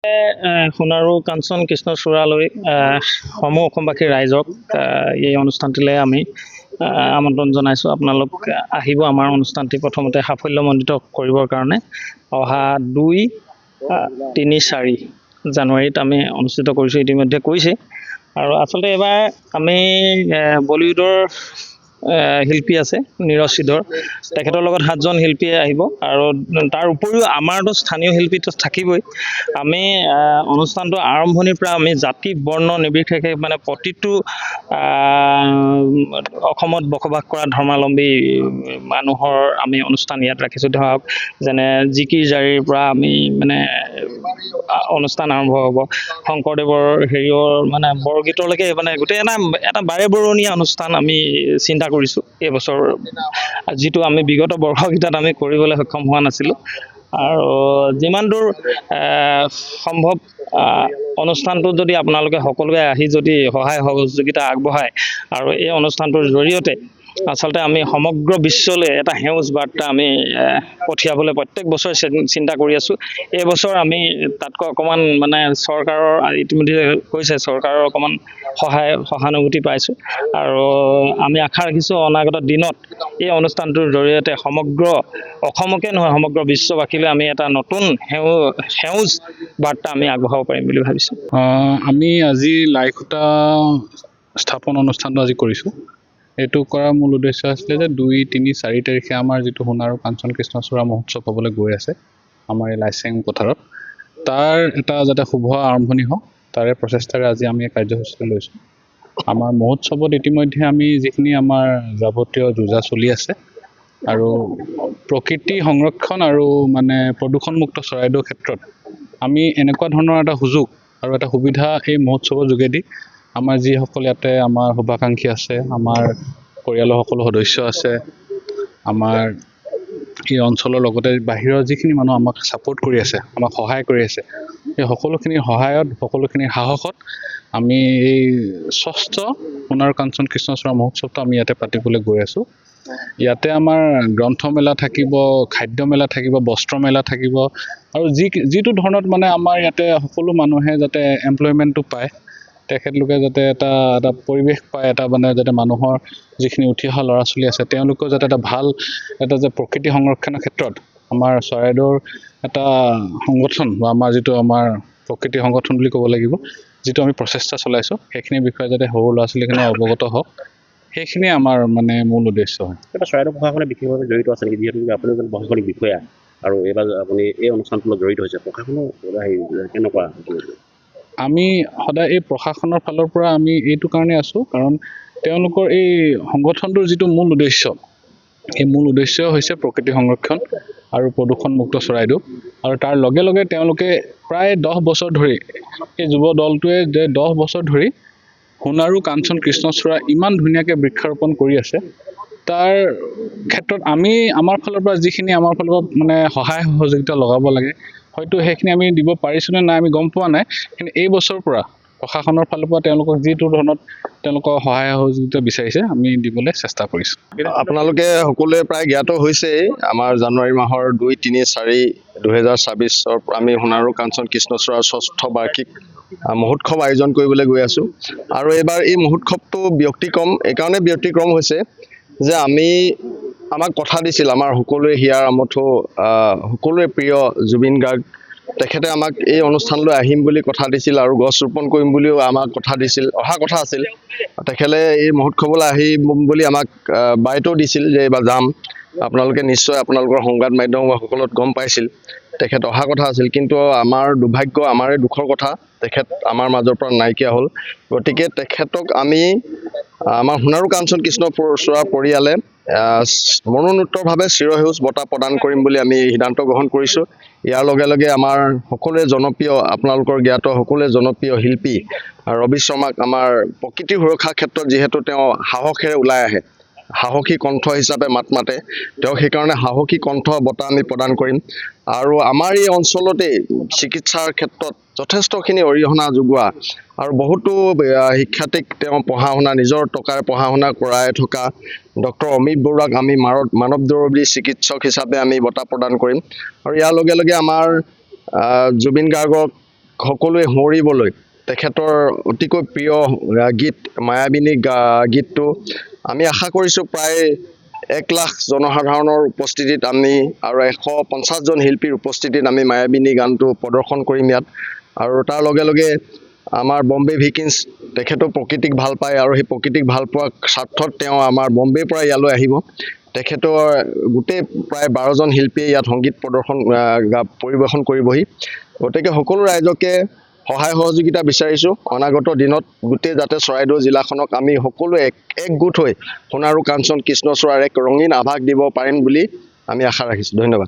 সোণাৰু কাঞ্চন কৃষ্ণচূড়ালৈ সমূহ অসমবাসী ৰাইজক এই অনুষ্ঠানটিলৈ আমি আমন্ত্ৰণ জনাইছোঁ। আপোনালোক আহিব আমাৰ অনুষ্ঠানটি প্ৰথমতে সাফল্যমণ্ডিত কৰিবৰ কাৰণে। অহা 2, 3, 4 জানুৱাৰীত আমি অনুষ্ঠিত কৰিছোঁ, ইতিমধ্যে কৰিছে। আৰু আচলতে এইবাৰ আমি বলিউডৰ শিল্পী আছে নীৰজ সিদ্ধৰ, তেখেতৰ লগত 7জন শিল্পী আহিব। আৰু তাৰ উপৰিও আমাৰতো স্থানীয় শিল্পীটো থাকিবই। আমি অনুষ্ঠানটো আৰম্ভণিৰ পৰা আমি জাতি বৰ্ণ নিৰ্বিশেষে মানে প্ৰতিটো অসমত বসবাস কৰা ধৰ্মাৱলম্বী মানুহৰ আমি অনুষ্ঠান ইয়াত ৰাখিছোঁ। ধৰক যেনে জিকিৰ জাৰিৰ পৰা আমি মানে অনুষ্ঠান আৰম্ভ হ'ব, শংকৰদেৱৰ হেৰিয়ৰ মানে বৰগীতলৈকে মানে গোটেই এটা বাৰেবৰণীয়া অনুষ্ঠান আমি চিন্তা কৰিছোঁ এইবছৰ, যিটো আমি বিগত বৰ্ষকেইটাত আমি কৰিবলৈ সক্ষম হোৱা নাছিলোঁ। আৰু যিমান দূৰ সম্ভৱ অনুষ্ঠানটোত যদি আপোনালোকে সকলোৱে আহি যদি সহায় সহযোগিতা আগবঢ়ায় আৰু এই অনুষ্ঠানটোৰ জৰিয়তে আচলতে আমি সমগ্ৰ বিশ্বলৈ এটা সেউজ বাৰ্তা আমি পঠিয়াবলৈ প্ৰত্যেক বছৰে চিন্তা কৰি আছোঁ। এইবছৰ আমি তাতকৈ অকণমান মানে চৰকাৰৰ ইতিমধ্যে কৈছে, চৰকাৰৰ অকণমান সহানুভূতি পাইছোঁ। আৰু আমি আশা ৰাখিছোঁ অনাগত দিনত এই অনুষ্ঠানটোৰ জৰিয়তে সমগ্ৰ অসমকে নহয় সমগ্ৰ বিশ্ববাসীলৈ আমি এটা নতুন সেউজ বাৰ্তা আমি আগবঢ়াব পাৰিম বুলি ভাবিছোঁ। আমি আজি লাইখুটা স্থাপন অনুষ্ঠানটো আজি কৰিছোঁ। এইটো কৰাৰ মূল উদ্দেশ্য আছিলে যে 2, 3, 4 তাৰিখে আমাৰ যিটো সোণাৰু কাঞ্চন কৃষ্ণচূড়া মহোৎসৱ হ'বলৈ গৈ আছে আমাৰ এই লাইচেং পথাৰত, তাৰ এটা যাতে শুভ আৰম্ভণি হওক তাৰে প্ৰচেষ্টাৰে আজি আমি এই কাৰ্যসূচীটো লৈছোঁ। আমাৰ মহোৎসৱত ইতিমধ্যে আমি যিখিনি আমাৰ যাৱতীয় যোজা চলি আছে আৰু প্ৰকৃতি সংৰক্ষণ আৰু মানে প্ৰদূষণমুক্ত চৰাইদেউৰ ক্ষেত্ৰত আমি এনেকুৱা ধৰণৰ এটা সুযোগ আৰু এটা সুবিধা এই মহোৎসৱৰ যোগেদি আমাৰ যিসকল ইয়াতে আমাৰ শুভাকাংক্ষী আছে, আমাৰ পৰিয়ালৰ সকলো সদস্য আছে, আমাৰ এই অঞ্চলৰ লগতে বাহিৰৰ যিখিনি মানুহ আমাক ছাপোৰ্ট কৰি আছে, আমাক সহায় কৰি আছে, এই সকলোখিনিৰ সহায়ত সকলোখিনিৰ সাহসত আমি এই 6ষ্ঠ সোণাৰু কাঞ্চন কৃষ্ণচূড়া মহোৎসৱটো আমি ইয়াতে পাতিবলৈ গৈ আছোঁ। ইয়াতে আমাৰ গ্ৰন্থমেলা থাকিব, খাদ্য মেলা থাকিব, বস্ত্ৰ মেলা থাকিব আৰু যিটো ধৰণত মানে আমাৰ ইয়াতে সকলো মানুহে যাতে এমপ্লয়মেণ্টটো পায়, তেখেতলোকে যাতে এটা পৰিৱেশ পায়, এটা মানে যাতে মানুহৰ যিখিনি উঠি অহা ল'ৰা ছোৱালী আছে তেওঁলোকেও যাতে এটা ভাল এটা যে প্ৰকৃতি সংৰক্ষণৰ ক্ষেত্ৰত আমাৰ চৰাইদেউৰ এটা সংগঠন বা আমাৰ যিটো আমাৰ প্ৰকৃতি সংগঠন বুলি ক'ব লাগিব, যিটো আমি প্ৰচেষ্টা চলাইছোঁ সেইখিনিৰ বিষয়ে যাতে সৰু ল'ৰা ছোৱালীখিনি অৱগত হওক, সেইখিনিয়ে আমাৰ মানে মূল উদ্দেশ্য হয়। এটা চৰাইদেউ প্ৰশাসনে বিশেষভাৱে জড়িত আছে নেকি, যিহেতু আপুনি এজন প্ৰশাসনিক বিষয়া আৰু এইবাৰ আপুনি এই অনুষ্ঠানটোৰ লগত জড়িত হৈছে, প্ৰশাসনৰ কেনেকুৱা? আমি সদায় এই প্ৰশাসনৰ ফালৰ পৰা আমি এইটো কাৰণে আছোঁ কাৰণ তেওঁলোকৰ এই সংগঠনটোৰ যিটো মূল উদ্দেশ্য, এই মূল উদ্দেশ্য হৈছে প্ৰকৃতি সংৰক্ষণ আৰু প্ৰদূষণমুক্ত চৰাইদেউ। আৰু তাৰ লগে লগে তেওঁলোকে প্ৰায় 10 বছৰ ধৰি এই যুৱ দলটোৱে 10 বছৰ ধৰি সোণাৰু কাঞ্চন কৃষ্ণচূড়া ইমান ধুনীয়াকৈ বৃক্ষৰোপণ কৰি আছে, তাৰ ক্ষেত্ৰত আমি আমাৰ ফালৰ পৰা যিখিনি আমাৰ ফালৰ পৰা মানে সহায় সহযোগিতা লগাব লাগে হয়তো সেইখিনি আমি দিব পাৰিছোঁ নে নাই আমি গম পোৱা নাই, কিন্তু এই বছৰৰ পৰা প্ৰশাসনৰ ফালৰ পৰা তেওঁলোকক যিটো ধৰণত তেওঁলোকৰ সহায় সহযোগিতা বিচাৰিছে আমি দিবলৈ চেষ্টা কৰিছোঁ। আপোনালোকে সকলোৱে প্ৰায় জ্ঞাত হৈছেই, আমাৰ জানুৱাৰী মাহৰ 2, 3, 4, 2024 আমি সোণাৰু কাঞ্চন কৃষ্ণচূড়াৰ 6ষ্ঠ বাৰ্ষিক মহোৎসৱ আয়োজন কৰিবলৈ গৈ আছোঁ। আৰু এইবাৰ এই মহোৎসৱটো এইকাৰণে ব্যতিক্ৰম হৈছে যে আমাক কথা দিছিল আমাৰ সকলোৱে হিয়াৰ আমঠু সকলোৰে প্ৰিয় জুবিন গাৰ্গ, তেখেতে আমাক এই অনুষ্ঠানলৈ আহিম বুলি কথা দিছিল আৰু গছ ৰোপণ কৰিম বুলিও আমাক অহা কথা আছিল। তেখেতে এই মহোৎসৱলৈ আহিম বুলি আমাক বাৰ্তাও দিছিল যে এইবাৰ যাম, আপোনালোকে নিশ্চয় আপোনালোকৰ সংবাদ মাধ্যমসকলত গম পাইছিল তেখেত অহা কথা আছিল। কিন্তু আমাৰ দুৰ্ভাগ্য, আমাৰে দুখৰ কথা, তেখেত আমাৰ মাজৰ পৰা নাইকিয়া হ'ল। গতিকে তেখেতক আমি আমাৰ সোণাৰু কাঞ্চন কৃষ্ণচূড়া পৰিয়ালে মৰণোত্তৰভাৱে চিৰসেউজ বঁটা প্ৰদান কৰিম বুলি আমি সিদ্ধান্ত গ্ৰহণ কৰিছোঁ। ইয়াৰ লগে লগে আমাৰ সকলোৱে জনপ্ৰিয়, আপোনালোকৰ জ্ঞাত সকলোৱে জনপ্ৰিয় শিল্পী ৰবি শৰ্মাক আমাৰ প্ৰকৃতি সুৰক্ষাৰ ক্ষেত্ৰত যিহেতু তেওঁ সাহসেৰে ওলাই আহে, সাহসী কণ্ঠ হিচাপে মাত মাতে, তেওঁ সেইকাৰণে সাহসী কণ্ঠ বঁটা আমি প্ৰদান কৰিম। আৰু আমাৰ এই অঞ্চলতেই চিকিৎসাৰ ক্ষেত্ৰত যথেষ্টখিনি অৰিহণা যোগোৱা আৰু বহুতো শিক্ষাৰ্থীক তেওঁ নিজৰ টকাৰে পঢ়া শুনা কৰাই থকা ডক্টৰ অমিত বৰুৱাক আমি মানৱ দৰৱী চিকিৎসক হিচাপে আমি বঁটা প্ৰদান কৰিম। আৰু ইয়াৰ লগে লগে আমাৰ জুবিন গাৰ্গক সকলোৱে সুঁৱৰিবলৈ তেখেতৰ অতিকৈ প্ৰিয় গীত মায়াবিনী গীতটো আমি আশা কৰিছোঁ প্ৰায় 1 লাখ জনসাধাৰণৰ উপস্থিতিত আমি আৰু 150জন শিল্পীৰ উপস্থিতিত আমি মায়াবিনী গানটো প্ৰদৰ্শন কৰিম ইয়াত। আৰু তাৰ লগে লগে আমাৰ বম্বে ভিকিন্স তেখেতো প্ৰকৃতিক ভাল পায় আৰু সেই প্ৰকৃতিক ভাল পোৱাৰ স্বাৰ্থত তেওঁ আমাৰ বম্বেৰ পৰা ইয়ালৈ আহিব। তেখেতৰ গোটেই প্ৰায় 12জন শিল্পীয়ে ইয়াত সংগীত পৰিৱেশন কৰিবহি। গতিকে সকলো ৰাইজকে সহায় সহযোগিতা বিচাৰিছোঁ অনাগত দিনত গোটেই যাতে চৰাইদেউ জিলাখনক আমি সকলোৱে একগোট হৈ সোণাৰু কাঞ্চন কৃষ্ণচূড়াৰ এক ৰঙীন আভাস দিব পাৰিম বুলি আমি আশা ৰাখিছোঁ। ধন্যবাদ।